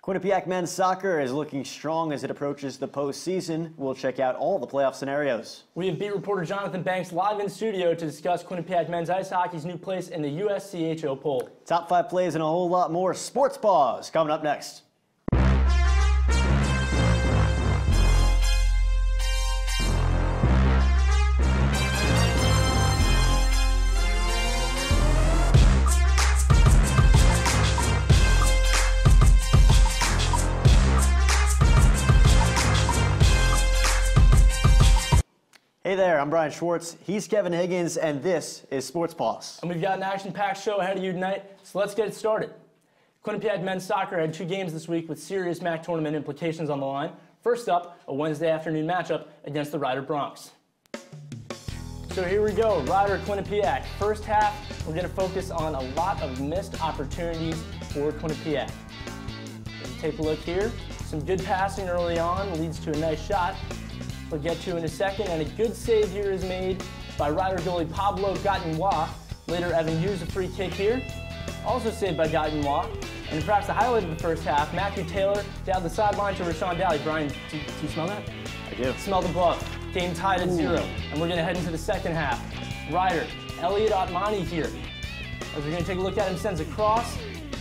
Quinnipiac men's soccer is looking strong as it approaches the postseason. We'll check out all the playoff scenarios. We have beat reporter Jonathan Banks live in studio to discuss Quinnipiac men's ice hockey's new place in the USCHO poll. Top 5 plays and a whole lot more sports Paws coming up next. Hey there, I'm Brian Schwartz, he's Kevin Higgins, and this is Sports Paws. And we've got an action-packed show ahead of you tonight, so let's get it started. Quinnipiac men's soccer had 2 games this week with serious MAC tournament implications on the line. First up, a Wednesday afternoon matchup against the Rider Broncs. So here we go, Rider Quinnipiac. First half, we're going to focus on a lot of missed opportunities for Quinnipiac. Take a look here. Some good passing early on leads to a nice shot. We'll get to in a second, and a good save here is made by Rider goalie Pablo Gatinois. Later, Evan Hughes a free kick here, also saved by Gatinois. And perhaps the highlight of the first half, Matthew Taylor down the sideline to Rashawn Daly. Brian, do you smell that? I do. Smell the glove. Game tied at 0, and we're going to head into the second half. Rider, Elliot Otmani here. As we're going to take a look at him, sends a cross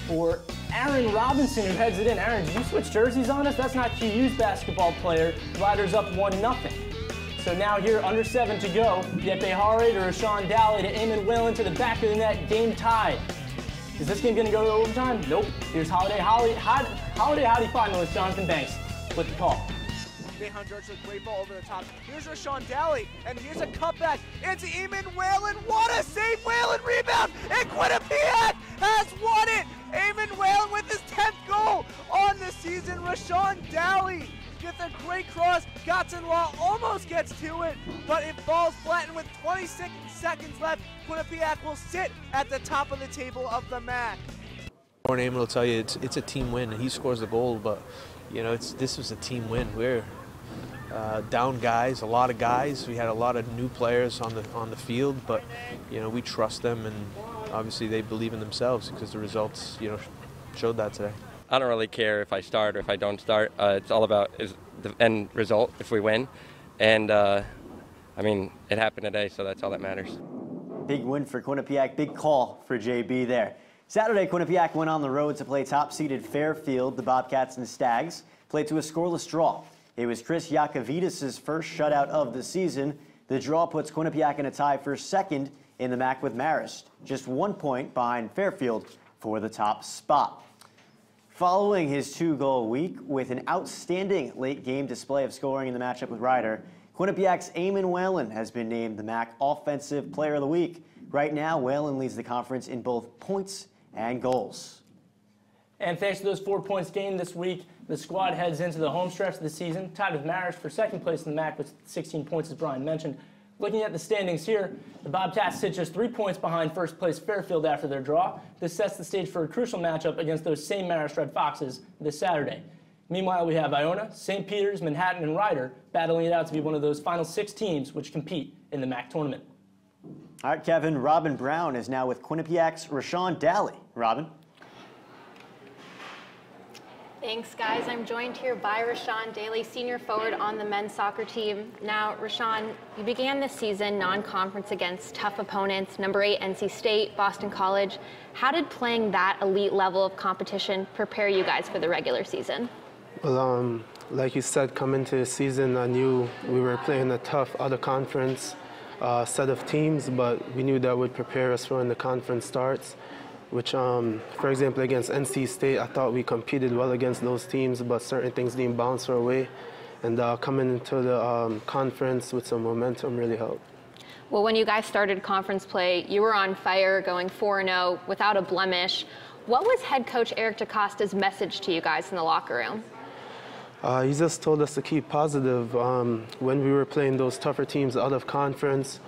for Aaron Robinson, who heads it in. Aaron, did you switch jerseys on us? That's not QU's basketball player. Riders up 1-0. So now here, under 7 to go. Yeppe Hare to Rashawn Daly to Eamon Whalen to the back of the net. Game tied. Is this game going to go to overtime? Nope. Here's Holiday finalist Jonathan Banks with the call. Behind George with a great ball over the top. Here's Rashawn Daly, and here's a cutback into Eamon Whalen. What a save! Whalen rebound, and Quinnipiac has won it! Eamon Whalen with his 10th goal on the season. Rashawn Daly gets a great cross. Gatinois almost gets to it, but it falls flat, and with 26 seconds left, Quinnipiac will sit at the top of the table of the MAC. Eamon will tell you it's a team win, and he scores the goal, but you know this was a team win. We're down guys, a lot of guys. We had a lot of new players on the field, but you know we trust them, and obviously they believe in themselves because the results showed that today. I don't really care if I start or if I don't start. It's all about is the end result if we win, and I mean it happened today, so that's all that matters. Big win for Quinnipiac, big call for JB there. Saturday, Quinnipiac went on the road to play top-seeded Fairfield. The Bobcats and Stags played to a scoreless draw. It was Chris Yakovidis' first shutout of the season. The draw puts Quinnipiac in a tie for second in the MAC with Marist, just 1 point behind Fairfield for the top spot. Following his 2-goal week with an outstanding late-game display of scoring in the matchup with Rider, Quinnipiac's Eamon Whalen has been named the MAC Offensive Player of the Week. Right now, Whalen leads the conference in both points and goals. And thanks to those 4 points gained this week, the squad heads into the home stretch of the season, tied with Marist for second place in the MAC with 16 points, as Brian mentioned. Looking at the standings here, the Bobcats sit just 3 points behind first place Fairfield after their draw. This sets the stage for a crucial matchup against those same Marist Red Foxes this Saturday. Meanwhile, we have Iona, St. Peter's, Manhattan, and Rider battling it out to be one of those final 6 teams which compete in the MAC tournament. All right, Kevin, Robin Brown is now with Quinnipiac's Rashawn Daly. Robin? Thanks, guys. I'm joined here by Rashawn Daly, senior forward on the men's soccer team. Now, Rashawn, you began this season non-conference against tough opponents, number 8 NC State, Boston College. How did playing that elite level of competition prepare you guys for the regular season? Well, like you said, coming to the season, I knew we were playing a tough out-of-conference set of teams, but we knew that would prepare us for when the conference starts, which, for example, against NC State, I thought we competed well against those teams, but certain things didn't bounce our way. And coming into the conference with some momentum really helped. Well, when you guys started conference play, you were on fire, going 4-0 without a blemish. What was head coach Eric DaCosta's message to you guys in the locker room? He just told us to keep positive. When we were playing those tougher teams out of conference,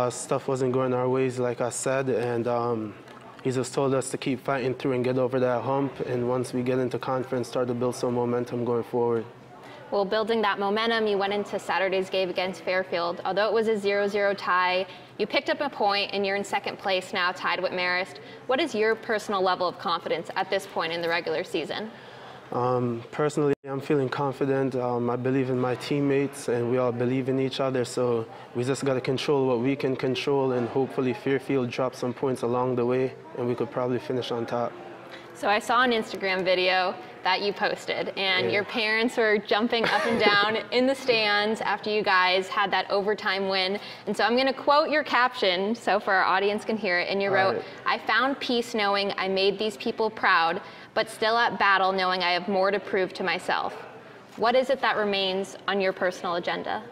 stuff wasn't going our ways, like I said, and he just told us to keep fighting through and get over that hump, and once we get into conference, start to build some momentum going forward. Well, building that momentum, you went into Saturday's game against Fairfield. Although it was a 0-0 tie, you picked up a point, and you're in second place now, tied with Marist. What is your personal level of confidence at this point in the regular season? Personally, I'm feeling confident. I believe in my teammates, and we all believe in each other. So we just got to control what we can control, and hopefully Fairfield drops some points along the way, and we could probably finish on top. So I saw an Instagram video that you posted, and your parents were jumping up and down in the stands after you guys had that overtime win. And so I'm going to quote your caption so for our audience can hear it. And you wrote, "I found peace knowing I made these people proud, but still at battle knowing I have more to prove to myself." What is it that remains on your personal agenda?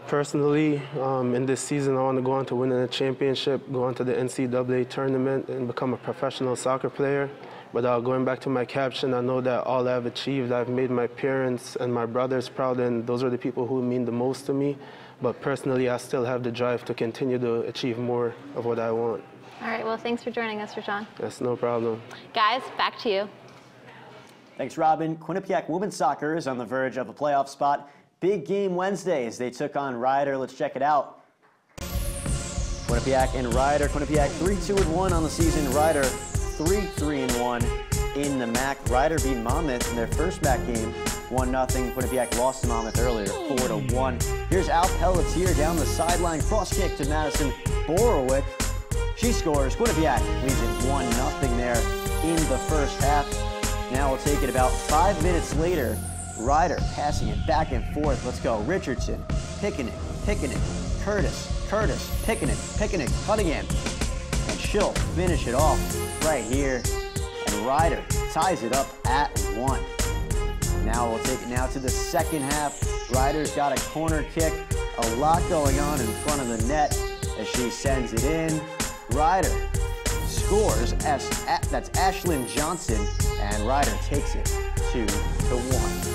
Personally, in this season, I want to go on to winning a championship, go on to the NCAA tournament, and become a professional soccer player. But going back to my caption, I know that all I've achieved, I've made my parents and my brothers proud, and those are the people who mean the most to me. But personally, I still have the drive to continue to achieve more of what I want. All right, well, thanks for joining us, Rashawn. That's no problem. Guys, back to you. Thanks, Robin. Quinnipiac women's soccer is on the verge of a playoff spot. Big game Wednesday as they took on Ryder. Let's check it out. Quinnipiac and Ryder. Quinnipiac 3-2-1 on the season. Ryder 3-3-1 in the MAC. Ryder beat Monmouth in their first MAC game, 1-0. Quinnipiac lost to Monmouth earlier, 4-1. Here's Al Pelletier down the sideline, cross kick to Madison Borowick. She scores. Quinnipiac leads it 1-0 there in the first half. Now we'll take it about 5 minutes later. Ryder passing it back and forth. Let's go. Richardson, Pickening, Curtis, Pickening, Cunningham. And she'll finish it off right here. And Ryder ties it up at 1. Now we'll take it now to the second half. Ryder's got a corner kick. A lot going on in front of the net as she sends it in. Ryder scores. That's Ashlyn Johnson. And Ryder takes it 2-1.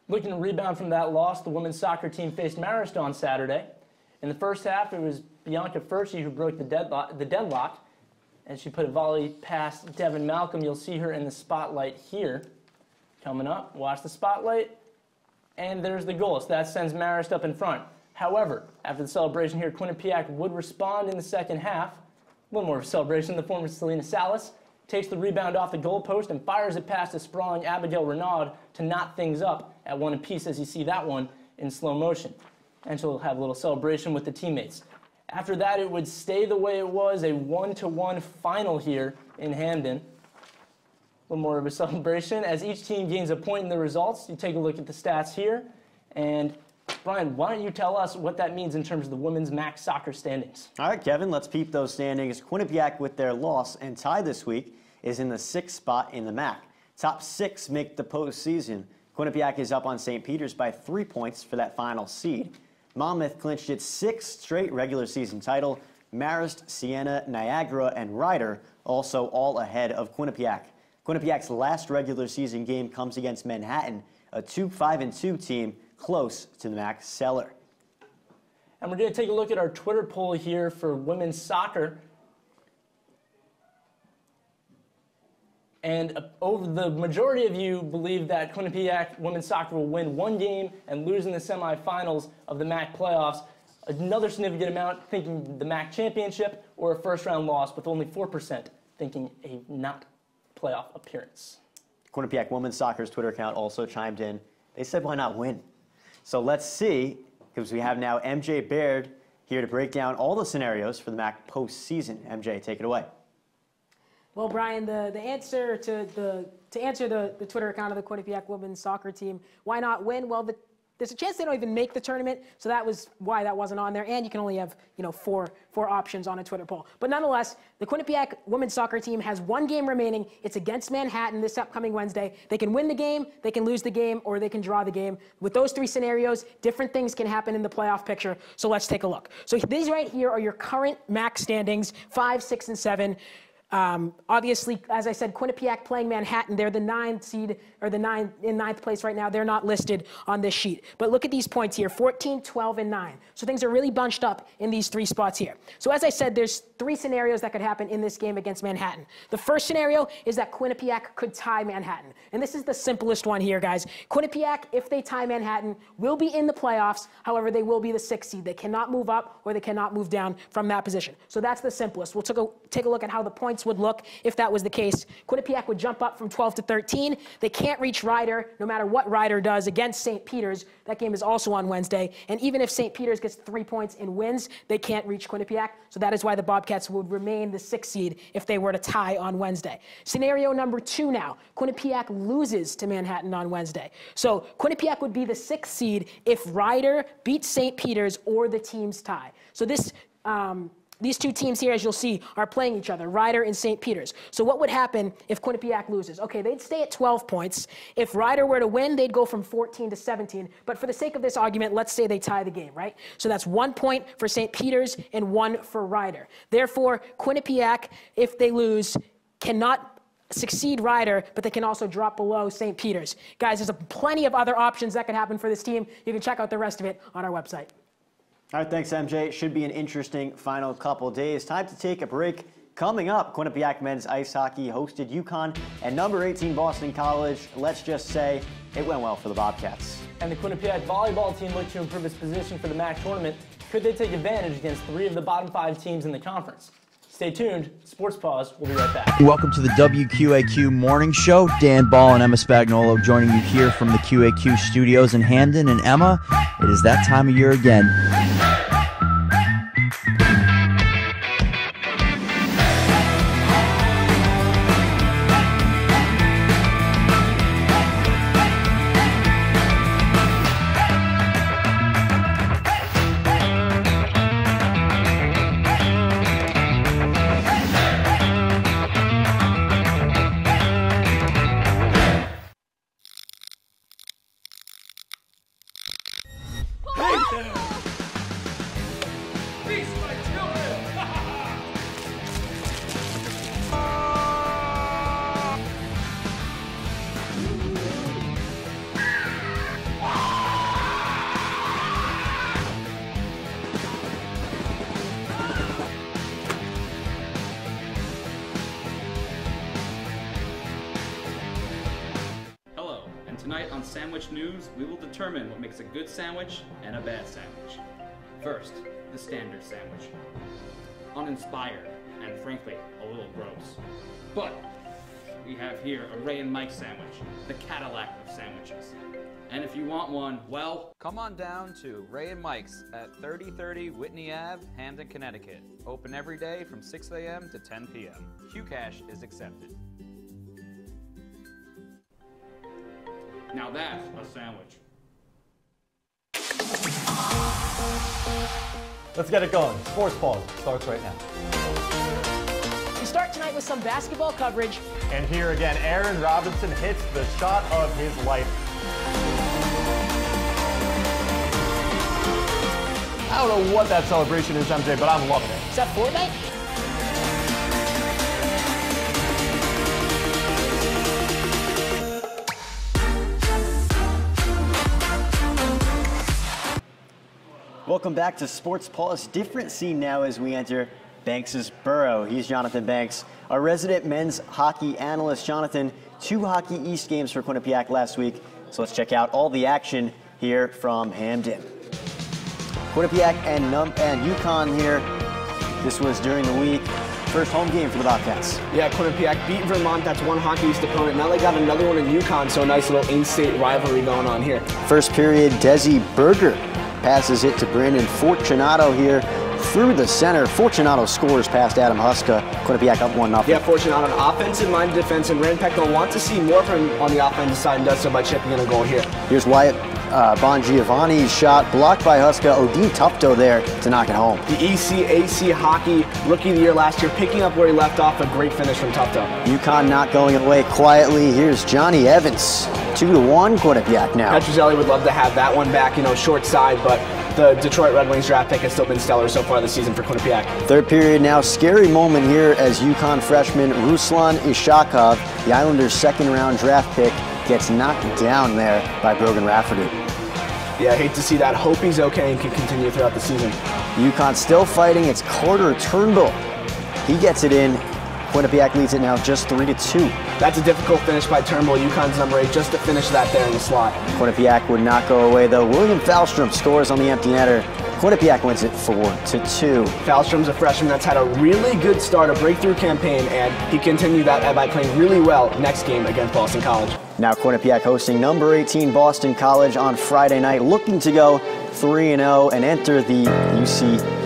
Looking to rebound from that loss, the women's soccer team faced Marist on Saturday. In the first half, it was Bianca Furchie who broke the deadlock, and she put a volley past Devin Malcolm. You'll see her in the spotlight here. Coming up, watch the spotlight, and there's the goal. So that sends Marist up in front. However, after the celebration here, Quinnipiac would respond in the second half. A little more of a celebration. The former Selena Salas takes the rebound off the goalpost and fires it past a sprawling Abigail Renaud to knot things up at 1 apiece, as you see that one in slow motion. And she'll have a little celebration with the teammates. After that, it would stay the way it was, a 1-1 final here in Hamden. A little more of a celebration. As each team gains a point in the results, you take a look at the stats here. And Brian, why don't you tell us what that means in terms of the women's MAC soccer standings? All right, Kevin, let's peep those standings. Quinnipiac, with their loss and tie this week, is in the 6th spot in the MAC. Top 6 make the postseason. Quinnipiac is up on St. Peter's by 3 points for that final seed. Monmouth clinched its 6th straight regular season title. Marist, Siena, Niagara, and Ryder also all ahead of Quinnipiac. Quinnipiac's last regular season game comes against Manhattan, a 5-2 team close to the MAC cellar. And we're going to take a look at our Twitter poll here for women's soccer. And over the majority of you believe that Quinnipiac women's soccer will win 1 game and lose in the semifinals of the MAC playoffs. Another significant amount thinking the MAC championship or a first-round loss, with only 4% thinking a not playoff appearance. Quinnipiac women's soccer's Twitter account also chimed in. They said, why not win? So let's see, because we have now MJ Baird here to break down all the scenarios for the MAC postseason. MJ, take it away. Well, Brian, the answer to answer the Twitter account of the Quinnipiac women's soccer team, why not win? Well, there's a chance they don't even make the tournament, so that was why that wasn't on there. And you can only have, four options on a Twitter poll. But nonetheless, the Quinnipiac women's soccer team has 1 game remaining. It's against Manhattan this upcoming Wednesday. They can win the game, they can lose the game, or they can draw the game. With those 3 scenarios, different things can happen in the playoff picture. So let's take a look. So these right here are your current MAC standings, 5, 6, and 7. Obviously, as I said, Quinnipiac playing Manhattan. They're the 9th seed, or in 9th place right now. They're not listed on this sheet. But look at these points here, 14, 12, and 9. So things are really bunched up in these 3 spots here. So as I said, there's 3 scenarios that could happen in this game against Manhattan. The first scenario is that Quinnipiac could tie Manhattan. And this is the simplest one here, guys. Quinnipiac, if they tie Manhattan, will be in the playoffs. However, they will be the 6th seed. They cannot move up or they cannot move down from that position. So that's the simplest. We'll take a look at how the points points would look if that was the case. Quinnipiac would jump up from 12 to 13. They can't reach Ryder, no matter what Ryder does against St. Peter's. That game is also on Wednesday. And even if St. Peter's gets 3 points and wins, they can't reach Quinnipiac. So that is why the Bobcats would remain the 6th seed if they were to tie on Wednesday. Scenario number 2 now. Quinnipiac loses to Manhattan on Wednesday. So Quinnipiac would be the 6th seed if Ryder beats St. Peter's or the teams tie. So this, these two teams here, as you'll see, are playing each other, Ryder and St. Peter's. So what would happen if Quinnipiac loses? Okay, they'd stay at 12 points. If Ryder were to win, they'd go from 14 to 17. But for the sake of this argument, let's say they tie the game, right? So that's 1 point for St. Peter's and 1 for Ryder. Therefore, Quinnipiac, if they lose, cannot succeed Ryder, but they can also drop below St. Peter's. Guys, there's plenty of other options that could happen for this team. You can check out the rest of it on our website. All right, thanks, MJ. Should be an interesting final couple days. Time to take a break. Coming up, Quinnipiac men's ice hockey hosted UConn and number 18 Boston College. Let's just say it went well for the Bobcats. And the Quinnipiac Volleyball team looked to improve its position for the MAC tournament. Could they take advantage against 3 of the bottom 5 teams in the conference? Stay tuned. Sports Paws. We'll be right back. Welcome to the WQAQ Morning Show. Dan Ball and Emma Spagnolo joining you here from the QAQ studios in Hamden. And Emma, it is that time of year again. Tonight on Sandwich News, we will determine what makes a good sandwich and a bad sandwich. First, the standard sandwich. Uninspired and frankly, a little gross. But we have here a Ray and Mike sandwich, the Cadillac of sandwiches. And if you want one, well, come on down to Ray and Mike's at 3030 Whitney Ave, Hamden, Connecticut. Open every day from 6 a.m. to 10 p.m. QCash is accepted. Now that's a sandwich. Let's get it going. Sports Paws starts right now. We start tonight with some basketball coverage. And here again, Aaron Robinson hits the shot of his life. I don't know what that celebration is, MJ, but I'm loving it. Is that Fortnite? Welcome back to Sports Paws. Different scene now as we enter Banks' Borough. He's Jonathan Banks, our resident men's hockey analyst. Jonathan, 2 Hockey East games for Quinnipiac last week. So let's check out all the action here from Hamden. Quinnipiac and UConn here. This was during the week. First home game for the Bobcats. Yeah, Quinnipiac beat Vermont. That's one Hockey East opponent. Now they got another one in UConn, so a nice little in-state rivalry going on here. First period, Desi Berger passes it to Brandon Fortunato here through the center. Fortunato scores past Adam Huska. Quinnipiac up 1-0. Yeah, Fortunato on offensive-minded defense, and Rand Peck will want to see more from him on the offensive side and does so by chipping in a goal here. Here's Wyatt Bongiovanni's shot blocked by Huska. Odin Tufto there to knock it home. The ECAC Hockey Rookie of the Year last year, picking up where he left off. A great finish from Tufto. UConn not going away quietly. Here's Johnny Evans. 2-1 Quinnipiac now. Petrozelli would love to have that one back, short side, but the Detroit Red Wings draft pick has still been stellar so far this season for Quinnipiac. Third period now, scary moment here as UConn freshman Ruslan Ishakov, the Islanders' second-round draft pick, gets knocked down there by Brogan Rafferty. Yeah, I hate to see that. Hope he's okay and can continue throughout the season. UConn still fighting. It's Carter Turnbull. He gets it in. Quinnipiac leads it now just 3-2. That's a difficult finish by Turnbull. UConn's number 8 just to finish that there in the slot. Quinnipiac would not go away though. William Falstrom scores on the empty netter. Quinnipiac wins it 4-2. Falstrom's a freshman that's had a really good start, a breakthrough campaign, and he continued that by playing really well next game against Boston College. Now Quinnipiac hosting number 18 Boston College on Friday night, looking to go 3-0 and enter the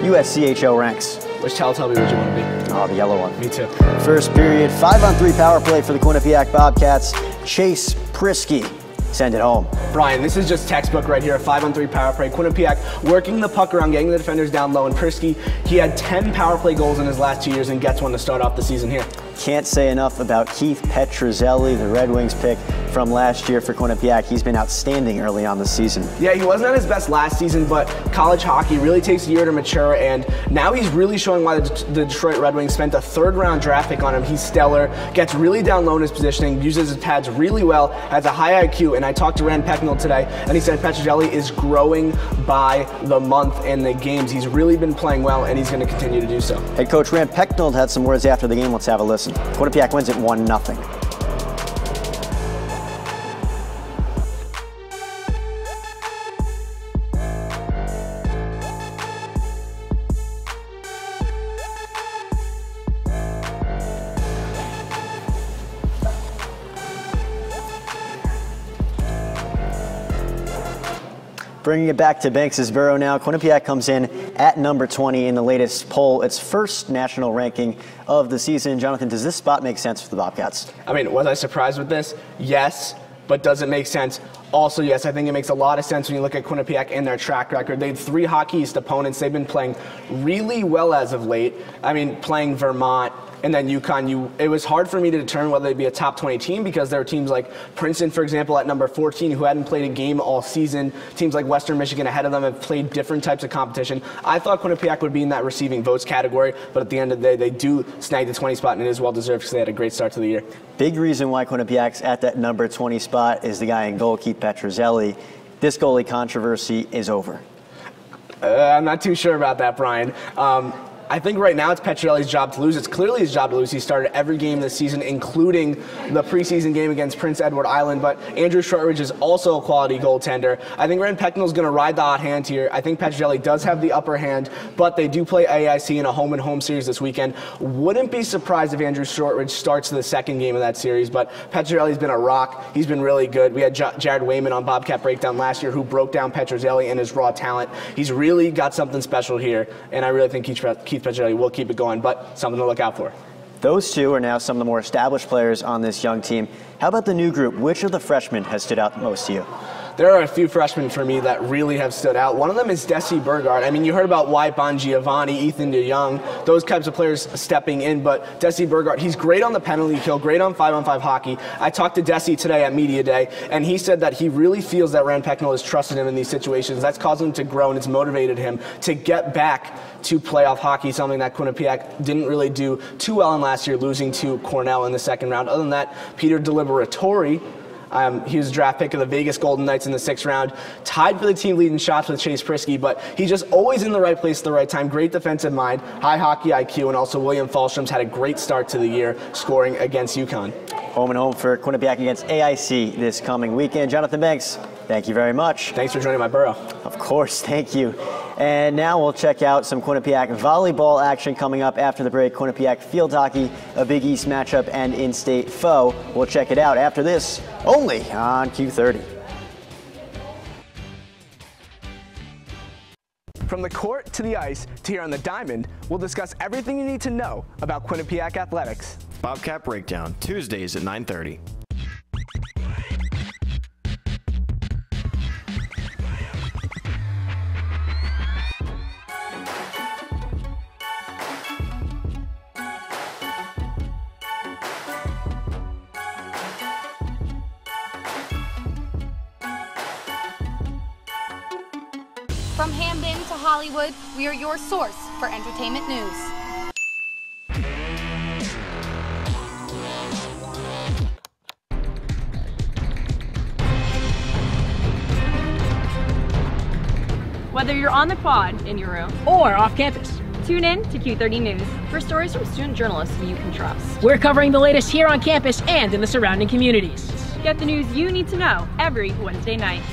USCHO ranks. Which Teletubby would you want to be? Oh, the yellow one. Me too. First period, 5-on-3 power play for the Quinnipiac Bobcats. Chase Prisky send it home. Brian, this is just textbook right here, a 5-on-3 power play. Quinnipiac working the puck around, getting the defenders down low, and Prisky, he had 10 power play goals in his last 2 years and gets one to start off the season here. Can't say enough about Keith Petruzzelli, the Red Wings pick from last year for Quinnipiac. He's been outstanding early on this season. Yeah, he wasn't at his best last season, but college hockey really takes a year to mature, and now he's really showing why the Detroit Red Wings spent a third-round draft pick on him. He's stellar, gets really down low in his positioning, uses his pads really well, has a high IQ, and I talked to Rand Pecknold today, and he said Petruzzelli is growing by the month in the games. He's really been playing well, and he's going to continue to do so. Head coach Rand Pecknold had some words after the game. Let's have a listen. Quinnipiac wins it 1-0. Bringing it back to Banksville now, Quinnipiac comes in at number 20 in the latest poll. Its first national ranking of the season. Jonathan, does this spot make sense for the Bobcats? I mean, was I surprised with this? Yes, but does it make sense? Also, yes, I think it makes a lot of sense when you look at Quinnipiac and their track record. They had 3 Hockey East opponents. They've been playing really well as of late. I mean, playing Vermont and then UConn, it was hard for me to determine whether they'd be a top 20 team because there were teams like Princeton, for example, at number 14 who hadn't played a game all season. Teams like Western Michigan ahead of them have played different types of competition. I thought Quinnipiac would be in that receiving votes category, but at the end of the day, they do snag the 20 spot, and it is well-deserved because they had a great start to the year. Big reason why Quinnipiac's at that number 20 spot is the guy in goal, Keith Petruzzelli. This goalie controversy is over. I'm not too sure about that, Brian. I think right now it's Petruzzelli's job to lose. It's clearly his job to lose. He started every game this season, including the preseason game against Prince Edward Island. But Andrew Shortridge is also a quality goaltender. I think Rand Pecknold's going to ride the hot hand here. I think Petruzzelli does have the upper hand, but they do play AIC in a home-and-home series this weekend. Wouldn't be surprised if Andrew Shortridge starts the second game of that series, but Petruzzelli's been a rock. He's been really good. We had Jared Wayman on Bobcat Breakdown last year who broke down Petruzzelli and his raw talent. He's really got something special here, and I really think Keith Petruzzelli will keep it going, but something to look out for. Those two are now some of the more established players on this young team. How about the new group? Which of the freshmen has stood out most to you? There are a few freshmen for me that really have stood out. One of them is Desi Burgard. I mean, you heard about Wyatt Bongiovanni, Ethan DeYoung, those types of players stepping in, but Desi Burgard, he's great on the penalty kill, great on 5-on-5 hockey. I talked to Desi today at Media Day, and he said that he really feels that Rand Pecknold has trusted him in these situations. That's caused him to grow, and it's motivated him to get back to playoff hockey, something that Quinnipiac didn't really do too well in last year, losing to Cornell in the second round. Other than that, Peter Deliberatore, he was a draft pick of the Vegas Golden Knights in the 6th round, tied for the team lead in shots with Chase Prisky, but he's just always in the right place at the right time. Great defensive mind, high hockey IQ, and also William Falstrom's had a great start to the year, scoring against UConn. Home and home for Quinnipiac against AIC this coming weekend. Jonathan Banks, thank you very much. Thanks for joining my borough. Of course, thank you. And now we'll check out some Quinnipiac volleyball action coming up after the break. Quinnipiac field hockey, a Big East matchup and in-state foe. We'll check it out after this, only on Q30. From the court to the ice to here on the diamond, we'll discuss everything you need to know about Quinnipiac athletics. Bobcat Breakdown, Tuesdays at 9:30. From Hamden to Hollywood, we are your source for entertainment news. Whether you're on the quad in your room or off campus, tune in to Q30 News for stories from student journalists who you can trust. We're covering the latest here on campus and in the surrounding communities. Get the news you need to know every Wednesday night.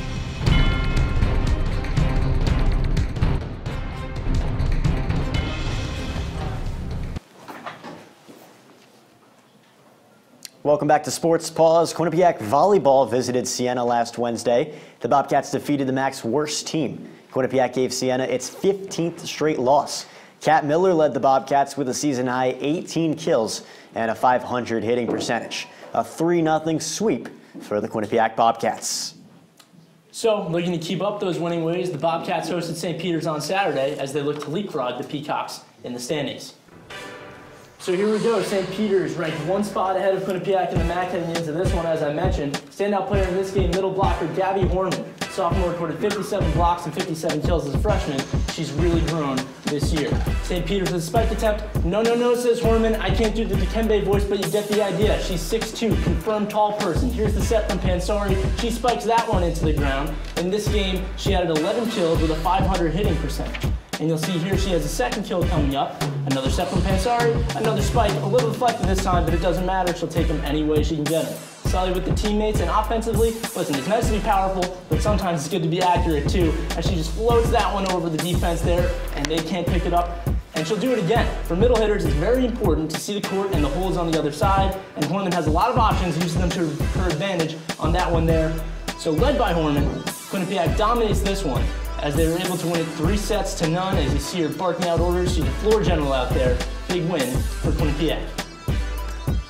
Welcome back to Sports Paws. Quinnipiac Volleyball visited Siena last Wednesday. The Bobcats defeated the MAC's worst team. Quinnipiac gave Siena its 15th straight loss. Kat Miller led the Bobcats with a season-high 18 kills and a .500 hitting percentage. A 3-0 sweep for the Quinnipiac Bobcats. So, looking to keep up those winning ways, the Bobcats hosted St. Peter's on Saturday as they look to leapfrog the Peacocks in the standings. So here we go. St. Peter's ranked one spot ahead of Quinnipiac in the MAC heading into this one, as I mentioned. Standout player in this game, middle blocker Gabby Horman. Sophomore recorded 57 blocks and 57 kills as a freshman. She's really grown this year. St. Peter's with a spike attempt. No, says Horman. I can't do the Dikembe voice, but you get the idea. She's 6'2", confirmed tall person. Here's the set from Pansari. She spikes that one into the ground. In this game, she added 11 kills with a .500 hitting percentage. And you'll see here she has a second kill coming up. Another set from Pansari, another spike, a little deflected this time, but it doesn't matter. She'll take them any way she can get them. Solid with the teammates, and offensively, listen, it's nice to be powerful, but sometimes it's good to be accurate too. And she just floats that one over the defense there, and they can't pick it up. And she'll do it again. For middle hitters, it's very important to see the court and the holes on the other side, and Horman has a lot of options, uses them to her advantage on that one there. So led by Horman, Quinnipiac dominates this one, as they were able to win it 3-0 as you see her barking out orders. She's a floor general out there. Big win for Quinnipiac.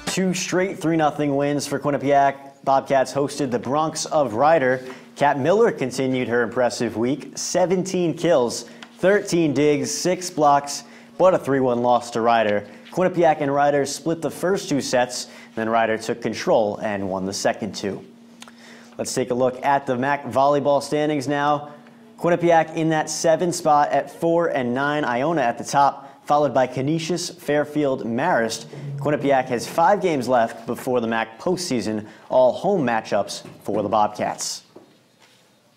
2 straight 3-0 wins for Quinnipiac. Bobcats hosted the Bronx of Ryder. Kat Miller continued her impressive week. 17 kills, 13 digs, 6 blocks, but a 3-1 loss to Ryder. Quinnipiac and Ryder split the first 2 sets, then Ryder took control and won the second 2. Let's take a look at the MAC volleyball standings now. Quinnipiac in that 7th spot at 4 and 9. Iona at the top, followed by Canisius, Fairfield, Marist. Quinnipiac has 5 games left before the MAC postseason, all home matchups for the Bobcats.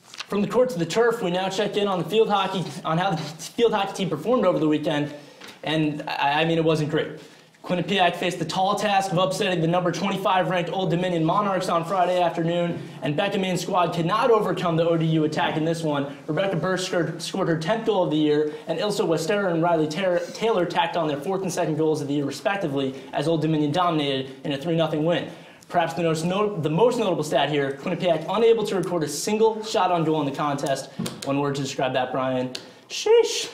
From the court to the turf, we now check in on the field hockey, on how the field hockey team performed over the weekend, and I mean, it wasn't great. Quinnipiac faced the tall task of upsetting the number 25 ranked Old Dominion Monarchs on Friday afternoon, and Becca Main's squad could not overcome the ODU attack in this one. Rebecca Bursch scored her 10th goal of the year, and Ilsa Westera and Riley Taylor tacked on their 4th and 2nd goals of the year respectively, as Old Dominion dominated in a 3-0 win. Perhaps the most notable stat here, Quinnipiac unable to record a single shot on goal in the contest. One word to describe that, Brian. Sheesh.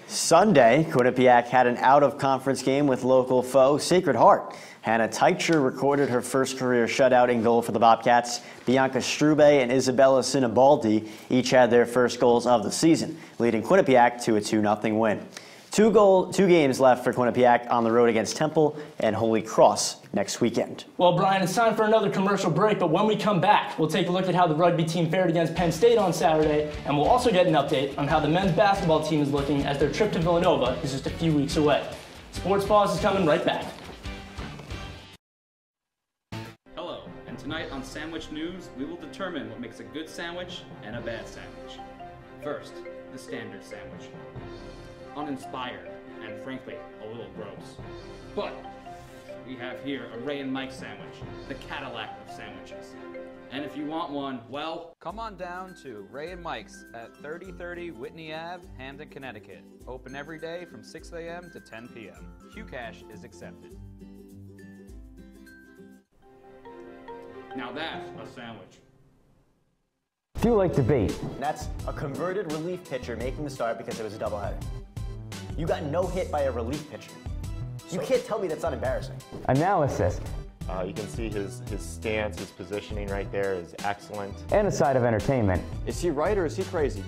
Sunday, Quinnipiac had an out-of-conference game with local foe Sacred Heart. Hannah Teicher recorded her first career shutout in goal for the Bobcats. Bianca Strube and Isabella Sinibaldi each had their first goals of the season, leading Quinnipiac to a 2-0 win. 2 games left for Quinnipiac on the road against Temple and Holy Cross next weekend. Well, Brian, it's time for another commercial break, but when we come back, we'll take a look at how the rugby team fared against Penn State on Saturday, and we'll also get an update on how the men's basketball team is looking as their trip to Villanova is just a few weeks away. Sports Paws is coming right back. Hello, and tonight on Sandwich News, we will determine what makes a good sandwich and a bad sandwich. First, the standard sandwich. Uninspired, and frankly, a little gross. But we have here a Ray and Mike sandwich, the Cadillac of sandwiches. And if you want one, well, come on down to Ray and Mike's at 3030 Whitney Ave, Hamden, Connecticut. Open every day from 6 a.m. to 10 p.m. Qcash is accepted. Now that's a sandwich. If you like debate, that's a converted relief pitcher making the start because it was a doubleheader. You got no hit by a relief pitcher. You can't tell me that's not embarrassing. Analysis. You can see his stance, his positioning right there is excellent. And a side of entertainment. Is he right or is he crazy?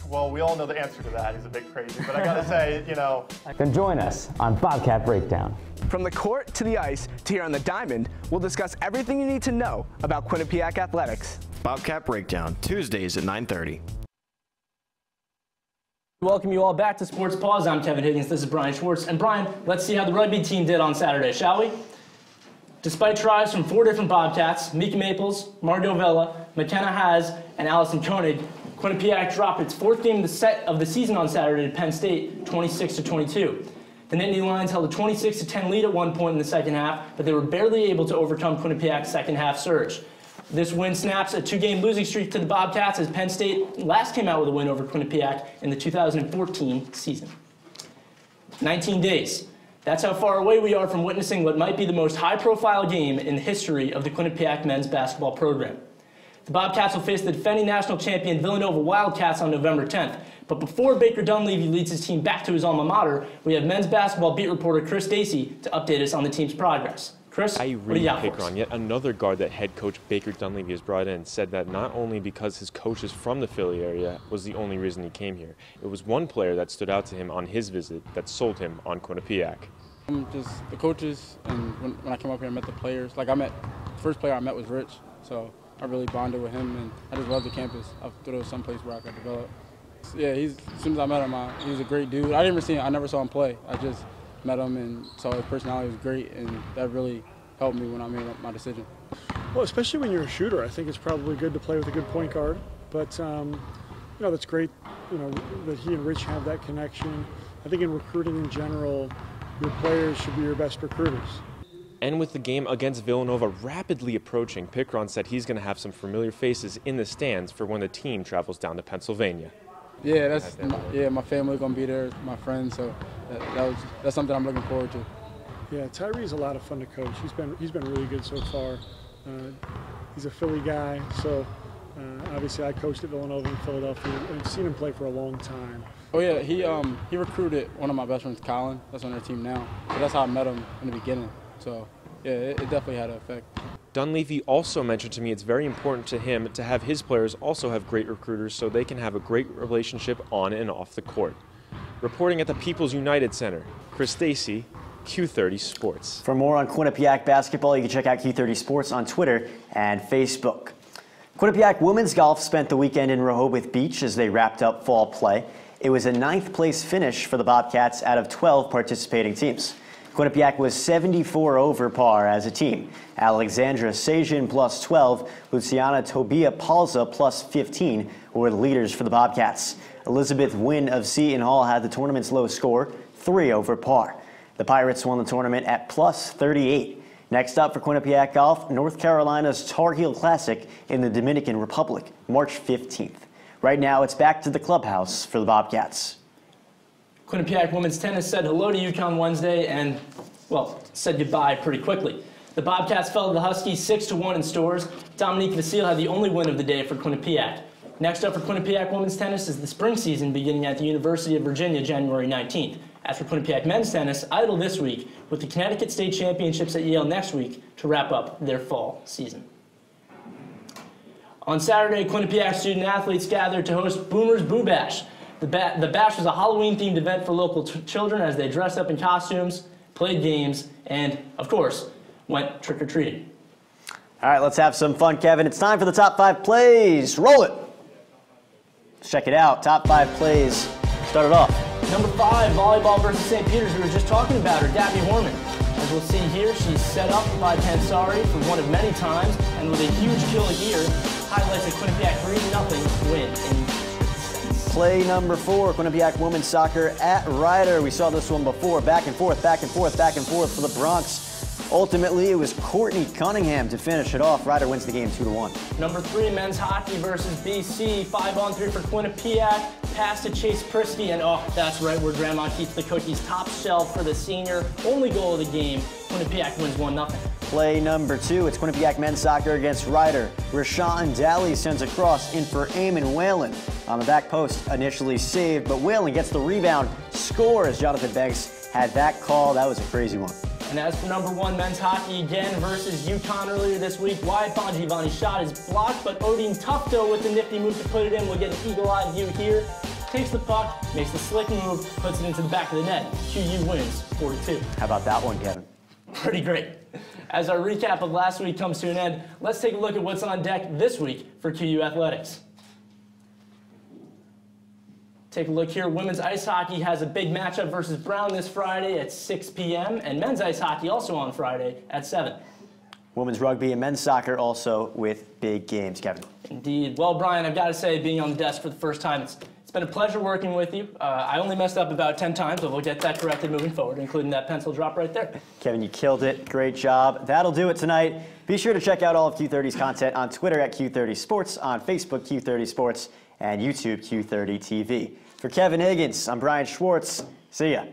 Well, we all know the answer to that. He's a bit crazy, but I gotta say, you know. Then join us on Bobcat Breakdown. From the court to the ice to here on the diamond, we'll discuss everything you need to know about Quinnipiac athletics. Bobcat Breakdown, Tuesdays at 9:30. Welcome you all back to Sports Paws. I'm Kevin Higgins. This is Brian Schwartz. And Brian, let's see how the rugby team did on Saturday, shall we? Despite tries from 4 different Bobcats, Mika Maples, Margot Vella, McKenna Haas, and Allison Koenig, Quinnipiac dropped its 4th game of the season on Saturday to Penn State, 26-22. The Nittany Lions held a 26-10 lead at one point in the second half, but they were barely able to overcome Quinnipiac's second half surge. This win snaps a 2-game losing streak to the Bobcats as Penn State last came out with a win over Quinnipiac in the 2014 season. 19 days. That's how far away we are from witnessing what might be the most high-profile game in the history of the Quinnipiac men's basketball program. The Bobcats will face the defending national champion Villanova Wildcats on November 10th. But before Baker Dunleavy leads his team back to his alma mater, we have men's basketball beat reporter Chris Stacey to update us on the team's progress. Chris, what do you got for us? Yet another guard that head coach Baker Dunleavy has brought in said that not only because his coach is from the Philly area was the only reason he came here. It was one player that stood out to him on his visit that sold him on Quinnipiac. Just the coaches, and when I came up here, I met the players. Like the first player I met was Rich, so I really bonded with him, and I just loved the campus. I thought it was someplace where I could develop. Yeah, as soon as I met him, he was a great dude. I never saw him play. I just met him and saw his personality was great, and that really helped me when I made my decision. Well, especially when you're a shooter, I think it's probably good to play with a good point guard. But that's great. That he and Rich have that connection. I think in recruiting in general, your players should be your best recruiters. And with the game against Villanova rapidly approaching, Pickron said he's going to have some familiar faces in the stands for when the team travels down to Pennsylvania. Yeah, my family going to be there, my friends, so that's something I'm looking forward to. Yeah, Tyree's a lot of fun to coach. He's been really good so far. He's a Philly guy, so obviously I coached at Villanova in Philadelphia and I've seen him play for a long time. Oh yeah, he recruited one of my best friends, Colin. That's on their team now. So that's how I met him in the beginning. So yeah, it definitely had an effect. Dunleavy also mentioned to me it's very important to him to have his players also have great recruiters so they can have a great relationship on and off the court. Reporting at the People's United Center, Chris Stacey, Q30 Sports. For more on Quinnipiac basketball, you can check out Q30 Sports on Twitter and Facebook. Quinnipiac women's golf spent the weekend in Rehoboth Beach as they wrapped up fall play. It was a 9th place finish for the Bobcats out of 12 participating teams. Quinnipiac was 74 over par as a team. Alexandra Sajin plus 12, Luciana Tobia Palza plus 15 were the leaders for the Bobcats. Elizabeth Wynn of Seton Hall had the tournament's low score, 3 over par. The Pirates won the tournament at plus 38. Next up for Quinnipiac golf, North Carolina's Tar Heel Classic in the Dominican Republic, March 15th. Right now, it's back to the clubhouse for the Bobcats. Quinnipiac women's tennis said hello to UConn Wednesday and, well, said goodbye pretty quickly. The Bobcats fell to the Huskies 6-1 in Stores. Dominique Vasile had the only win of the day for Quinnipiac. Next up for Quinnipiac women's tennis is the spring season beginning at the University of Virginia January 19th. As for Quinnipiac men's tennis, idle this week with the Connecticut State Championships at Yale next week to wrap up their fall season. On Saturday, Quinnipiac student athletes gathered to host Boomer's Boo Bash. The bash was a Halloween-themed event for local children as they dressed up in costumes, played games, and, of course, went trick-or-treating. All right, let's have some fun, Kevin. It's time for the top 5 plays. Roll it. Let's check it out. Top 5 plays. Start it off. Number 5, volleyball versus St. Peter's. We were just talking about her, Daphne Horman. As we'll see here, she's set up by Pansari for one of many times, and with a huge kill here, highlights a Quinnipiac 3-0 win in Play number 4, Quinnipiac women's soccer at Ryder. We saw this one before. Back and forth, back and forth, back and forth for the Bronx. Ultimately, it was Courtney Cunningham to finish it off. Ryder wins the game 2-1. Number 3, men's hockey versus BC. 5-on-3 for Quinnipiac. Pass to Chase Prisky, and oh, that's right where Grandma keeps the cookies. Top shelf for the senior. Only goal of the game. Quinnipiac wins 1-0. Play number 2, it's Quinnipiac men's soccer against Ryder. Rashawn Daly sends a cross in for Eamon Whalen. On the back post, initially saved, but Whalen gets the rebound, scores. Jonathan Banks had that call. That was a crazy one. And as for number 1, men's hockey again versus UConn earlier this week, Wyatt Bongiovanni's shot is blocked, but Odin Tufto with the nifty move to put it in will get an eagle-eyed view here. Takes the puck, makes the slick move, puts it into the back of the net. QU wins 4-2. How about that one, Kevin? Pretty great. As our recap of last week comes to an end, let's take a look at what's on deck this week for QU Athletics. Take a look here. Women's ice hockey has a big matchup versus Brown this Friday at 6 p.m. and men's ice hockey also on Friday at 7. Women's rugby and men's soccer also with big games, Kevin. Indeed. Well, Brian, I've got to say, being on the desk for the first time, it's been a pleasure working with you. I only messed up about 10 times, but we'll get that corrected moving forward, including that pencil drop right there. Kevin, you killed it. Great job. That'll do it tonight. Be sure to check out all of Q30's content on Twitter at Q30 Sports, on Facebook Q30 Sports, and YouTube Q30 TV. For Kevin Higgins, I'm Brian Schwartz. See ya.